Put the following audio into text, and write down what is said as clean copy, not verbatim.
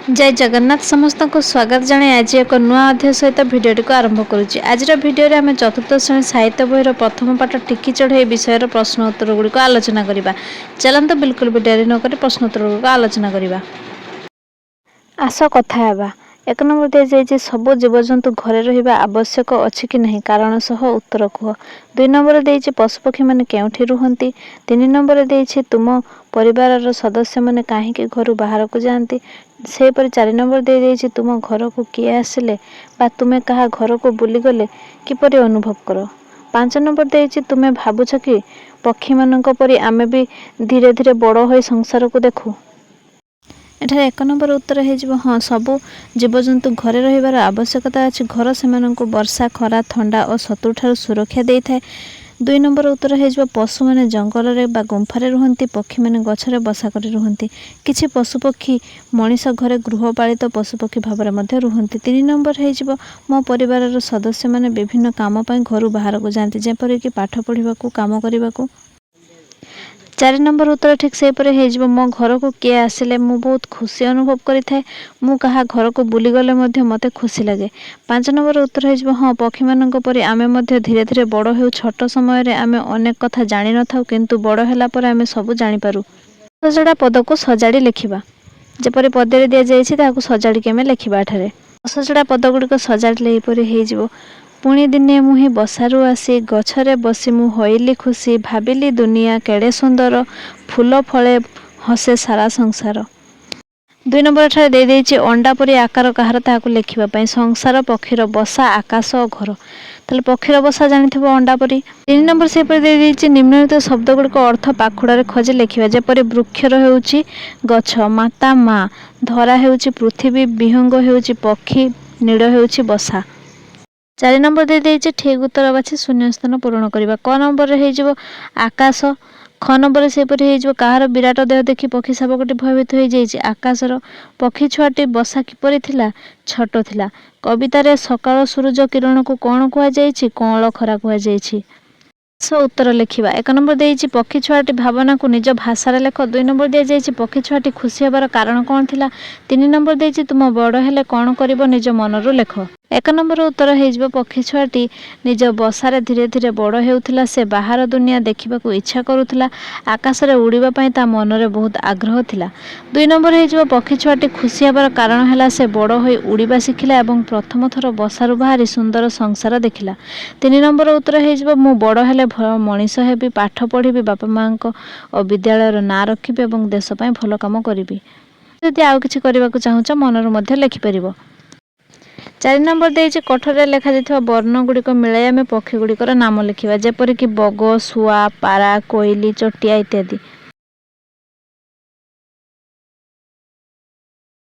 जय जगन्नाथ समस्त को स्वागत जनाई आज एक नुआ अध्याय सहित भिडियो को आरंभ करुच्ची। आज भिडियो आम चतुर्थ श्रेणी साहित्य बही प्रथम पाठ टिकी चढ़ई विषय प्रश्न उत्तर गुड़िक आलोचना करवा। चलते बिल्कुल भी डेरी नक प्रश्न उत्तर गुड़िक आलोचना करवा। आस कथा हेबा। एक नंबर दी जाइए सबु जीवजंतु घरे रहिबा आवश्यक अछि कि नहीं कारण सह उत्तर कह। 2 नंबर देइछि पशुपक्षी माने केउठी रुहंती। 3 नंबर देइछि तुम परिवार सदस्य माने काहेकि घर बाहर को जाती। से पर 4 नंबर दे देइछि तुम घर को किए आसिले बा तुमे कहा घर को बुली गले किपरि अनुभव करो। 5 नंबर देइछि तुमे भाबुछ कि पक्षी मानक परि आमे भी धीरे धीरे बड़ होई संसार को देखू। एठारे 1 नंबर उत्तर है हाँ सबु जीवजंतु घरे रहिबार आवश्यकता अछि। घर सेमानंकु वर्षा खरा ठंडा और शत्रु ठारू सुरक्षा देई थाए। 2 नंबर उत्तर है पशु माने जंगल रे बा गुंफारे रुहंती पक्षी माने गछरे बसा करी रुहंती। किछि पशु पक्षी मनीष घरे गृहपालित पशुपक्षी भाव में रुहंती। 3 नंबर है मो परिवार सदस्य माने विभिन्न काम पई घर बाहर को जाती जेपरि कि पाठ पढ़ा काम करने को। 4 नंबर उत्तर ठीक से परे है मो घर को किए आसिले मु बहुत खुशी अनुभव करिथाए मु कहा घर को बुली गले मध्य मते खुशी लगे। 5 नंबर उत्तर है हाँ पक्षी मानक परि आमे मध्य धीरे धीरे बड़ हेउ छोट समय रे आमे अनेक कथा जानि न थाउ किंतु बड़ हैला पर आमे सब जानि पारू। सजड़ा पद को सजाड़ी लिखिबा जेपरि पदरे दिया जाइछि ताकू सजाड़ी के आमे लिखिबा। एठारे सजड़ा पद गुड़िक सजाड़िले एपरि हेजिबो। पुणी दिने मुही बसारू आसी गछरे बसी मु होइली खुशी भाबिली दुनिया केड़े सुंदर फूल फले हसे सारा संसार। 2 नंबर ठारे दे देइछि अंडा परि आकार कहार ताकू लिखिबा पई संसार पक्षीर बसा आकाश और घर ताले पक्षीर बसा जानिथिबो अंडा परि। 3 नंबर से पर दे देइछि निम्नलिखित शब्द गुड़िक अर्थ पाखुड़ारे खोजी लिखिबा जेपरि वृक्षर हेउछि गछ माता माँ धरा हेउछि पृथ्वी विहंग हेउछि पक्षी नीड़ हेउछि बसा। 4 नंबर दे देइछि ठीक उत्तर बाछि शून्य स्थान पूरण करबा। क नंबर रे हेजिबो आकाश। ख नंबर से पर हेजिबो कहार विराट देह देखि पक्षी शाबकटी भयभीत हो जाइछि आकाशर। पक्षी छुआटी बसा किपरि थिला छोट थिला। कविता रे सकाळ सूरज किरण को कोन कुआ जाइछि कोंळ खरा कुआ जाइछि। उत्तर लिखिबा। 1 नंबर देइछि पक्षी छुआटी भावना को निज भाषा रे लेख। 2 नंबर दे जाइछि पक्षी छुआटी खुशी हेबार कारण कोन थिला। 3 नंबर देइछि तुम बड़ हेले कोन करिवो निज मनरु लेख। 1 नंबर उत्तर हेजिबो पक्षी छुआटी निज बसारे धीरे धीरे बड़ हेउथिला से बाहर दुनिया देखिबाकू इच्छा करुथिला आकाश रे उड़ीबा पई ता मनरे बहुत आग्रह थिला। 2 नंबर हेजिबो पक्षी छुआटी खुशी हेबार कारण हैला से बड़ होई उड़ीबा शिखिला एवं प्रथम थर बसारु बाहरी सुंदर संसार देखिला। 3 नंबर उत्तर हेजिबो मु बड़ हेले मनीष हेबी पाठ पढ़िबी बापा मांको और विद्यालय ना रखिबी एवं देश पई भलो काम करिबी। जदि आउ किछि करिबाकू चाहुछ मनरु मध्ये लिखि परिबो। 4 नंबर देइछि कठरे लेखा जायथिबा वर्ण गुड़िक मिलाई आमे पक्षी गुड़िकर नाम लिखिबा जेपरि कि बग शुआ पारा कोइली चटिया इत्यादि।